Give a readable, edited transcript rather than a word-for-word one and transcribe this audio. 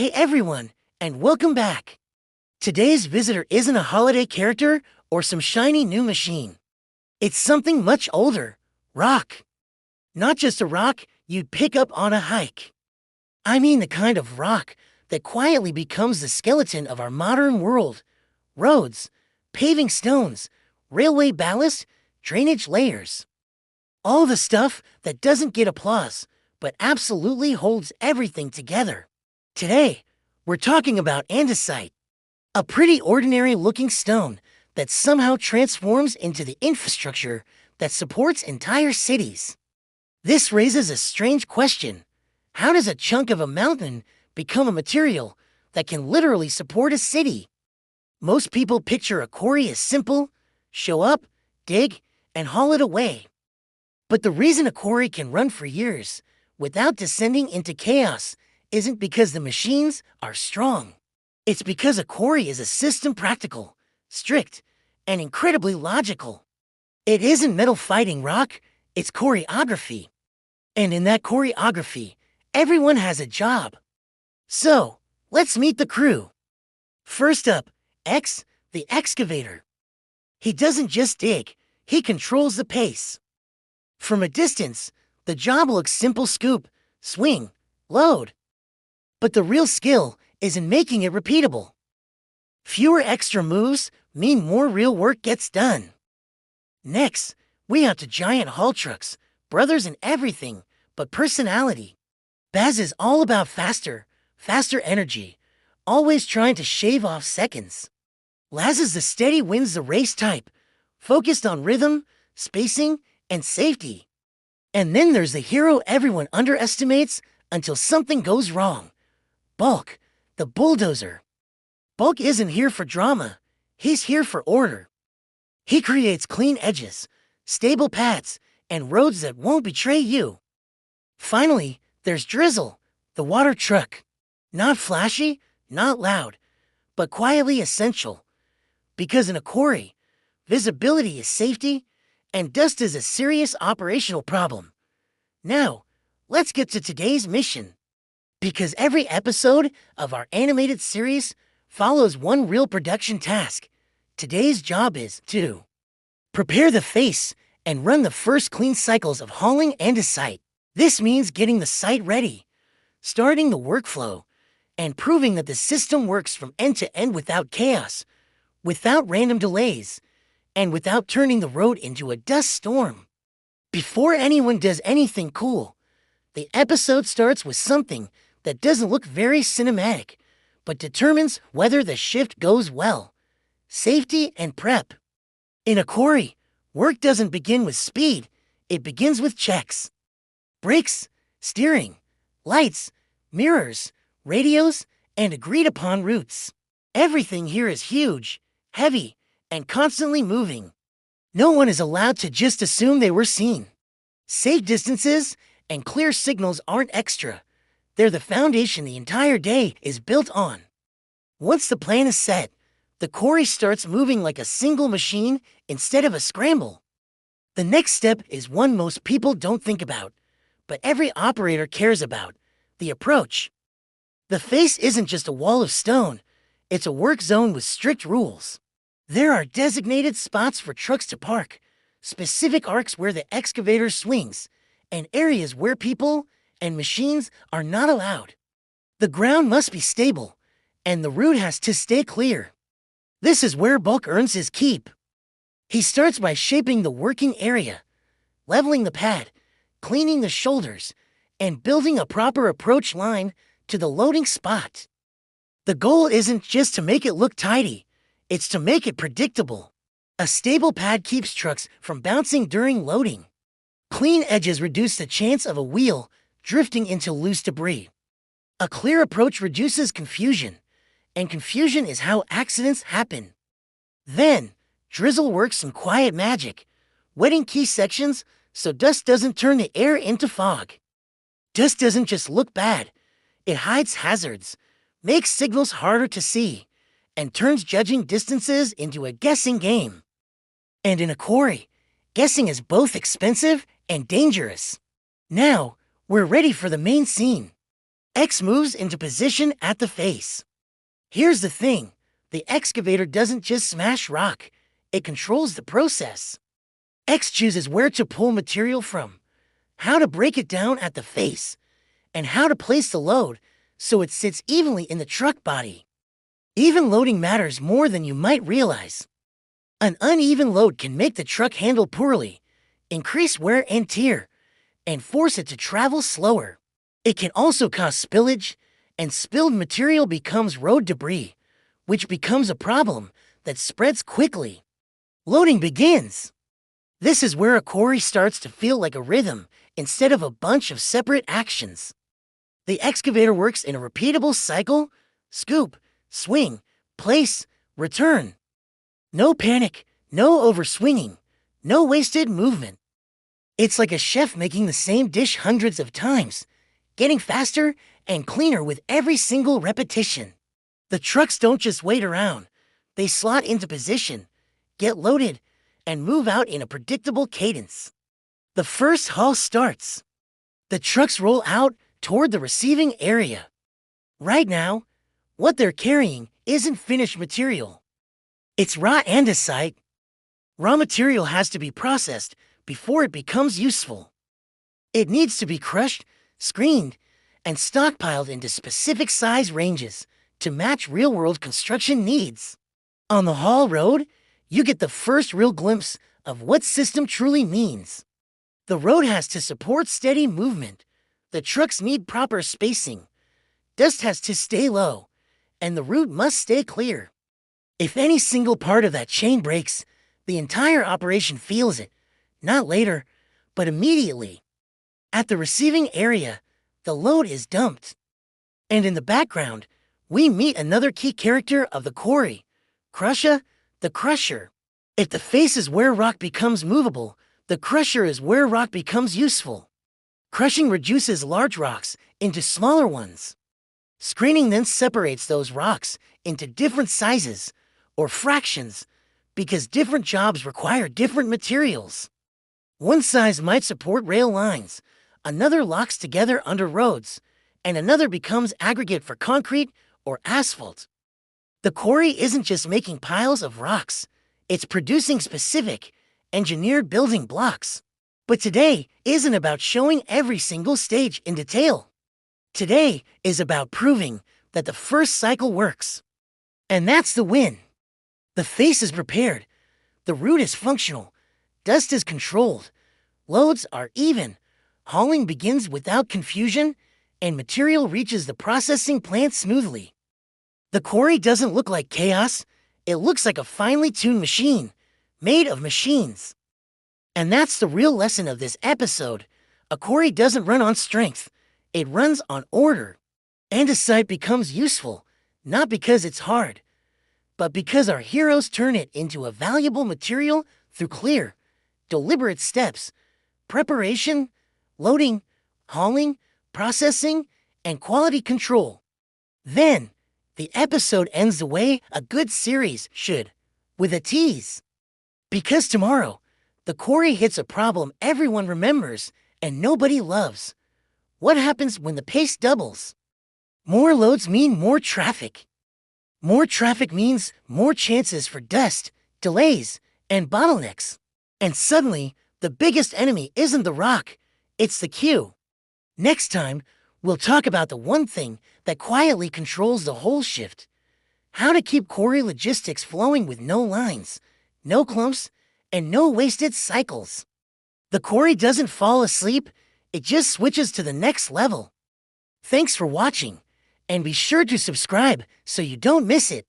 Hey everyone, and welcome back. Today's visitor isn't a holiday character or some shiny new machine. It's something much older, rock. Not just a rock you'd pick up on a hike. I mean the kind of rock that quietly becomes the skeleton of our modern world. Roads, paving stones, railway ballast, drainage layers. All the stuff that doesn't get applause, but absolutely holds everything together. Today, we're talking about andesite, a pretty ordinary looking stone that somehow transforms into the infrastructure that supports entire cities. This raises a strange question. How does a chunk of a mountain become a material that can literally support a city? Most people picture a quarry as simple: show up, dig, and haul it away. But the reason a quarry can run for years without descending into chaos isn't because the machines are strong. It's because a quarry is a system practical, strict, and incredibly logical. It isn't metal fighting rock, it's choreography. And in that choreography, everyone has a job. So, let's meet the crew. First up, X, the excavator. He doesn't just dig, he controls the pace. From a distance, the job looks simple: scoop, swing, load. But the real skill is in making it repeatable. Fewer extra moves mean more real work gets done. Next, we have the giant haul trucks, brothers in everything but personality. Baz is all about faster energy, always trying to shave off seconds. Laz is the steady wins the race type, focused on rhythm, spacing, and safety. And then there's the hero everyone underestimates until something goes wrong. Bulk, the bulldozer. Bulk isn't here for drama, he's here for order. He creates clean edges, stable paths, and roads that won't betray you. Finally, there's Drizzle, the water truck. Not flashy, not loud, but quietly essential. Because in a quarry, visibility is safety, and dust is a serious operational problem. Now, let's get to today's mission. Because every episode of our animated series follows one real production task. Today's job is to prepare the face and run the first clean cycles of hauling andesite. This means getting the site ready, starting the workflow, and proving that the system works from end to end without chaos, without random delays, and without turning the road into a dust storm. Before anyone does anything cool, the episode starts with something that doesn't look very cinematic, but determines whether the shift goes well: safety and prep. In a quarry, work doesn't begin with speed, it begins with checks. Brakes, steering, lights, mirrors, radios, and agreed upon routes. Everything here is huge, heavy, and constantly moving. No one is allowed to just assume they were seen. Safe distances and clear signals aren't extra. They're the foundation the entire day is built on. Once the plan is set, the quarry starts moving like a single machine instead of a scramble. The next step is one most people don't think about, but every operator cares about: the approach. The face isn't just a wall of stone, it's a work zone with strict rules. There are designated spots for trucks to park, specific arcs where the excavator swings, and areas where people and machines are not allowed. The ground must be stable, and the route has to stay clear. This is where Bulk earns his keep. He starts by shaping the working area, leveling the pad, cleaning the shoulders, and building a proper approach line to the loading spot. The goal isn't just to make it look tidy, it's to make it predictable. A stable pad keeps trucks from bouncing during loading. Clean edges reduce the chance of a wheel drifting into loose debris. A clear approach reduces confusion, and confusion is how accidents happen. Then, Drizzle works some quiet magic, wetting key sections so dust doesn't turn the air into fog. Dust doesn't just look bad, it hides hazards, makes signals harder to see, and turns judging distances into a guessing game. And in a quarry, guessing is both expensive and dangerous. Now, we're ready for the main scene. X moves into position at the face. Here's the thing. The excavator doesn't just smash rock. It controls the process. X chooses where to pull material from, how to break it down at the face, and how to place the load so it sits evenly in the truck body. Even loading matters more than you might realize. An uneven load can make the truck handle poorly, increase wear and tear, and force it to travel slower. It can also cause spillage, and spilled material becomes road debris, which becomes a problem that spreads quickly. Loading begins. This is where a quarry starts to feel like a rhythm instead of a bunch of separate actions. The excavator works in a repeatable cycle: scoop, swing, place, return. No panic, no overswinging, no wasted movement. It's like a chef making the same dish hundreds of times, getting faster and cleaner with every single repetition. The trucks don't just wait around. They slot into position, get loaded, and move out in a predictable cadence. The first haul starts. The trucks roll out toward the receiving area. Right now, what they're carrying isn't finished material. It's raw andesite. Raw material has to be processed before it becomes useful. It needs to be crushed, screened, and stockpiled into specific size ranges to match real-world construction needs. On the haul road, you get the first real glimpse of what system truly means. The road has to support steady movement. The trucks need proper spacing. Dust has to stay low, and the route must stay clear. If any single part of that chain breaks, the entire operation feels it, not later, but immediately. At the receiving area, the load is dumped. And in the background, we meet another key character of the quarry, Crusher, the crusher. If the face is where rock becomes movable, the crusher is where rock becomes useful. Crushing reduces large rocks into smaller ones. Screening then separates those rocks into different sizes or fractions because different jobs require different materials. One size might support rail lines, another locks together under roads, and another becomes aggregate for concrete or asphalt. The quarry isn't just making piles of rocks, it's producing specific, engineered building blocks. But today isn't about showing every single stage in detail. Today is about proving that the first cycle works. And that's the win. The face is prepared, the route is functional, dust is controlled, loads are even, hauling begins without confusion, and material reaches the processing plant smoothly. The quarry doesn't look like chaos, it looks like a finely tuned machine, made of machines. And that's the real lesson of this episode. A quarry doesn't run on strength, it runs on order. Andesite becomes useful, not because it's hard, but because our heroes turn it into a valuable material through clear, deliberate steps: preparation, loading, hauling, processing, and quality control. Then, the episode ends the way a good series should, with a tease. Because tomorrow, the quarry hits a problem everyone remembers and nobody loves. What happens when the pace doubles? More loads mean more traffic. More traffic means more chances for dust, delays, and bottlenecks. And suddenly, the biggest enemy isn't the rock, it's the queue. Next time, we'll talk about the one thing that quietly controls the whole shift: how to keep quarry logistics flowing with no lines, no clumps, and no wasted cycles. The quarry doesn't fall asleep, it just switches to the next level. Thanks for watching, and be sure to subscribe so you don't miss it.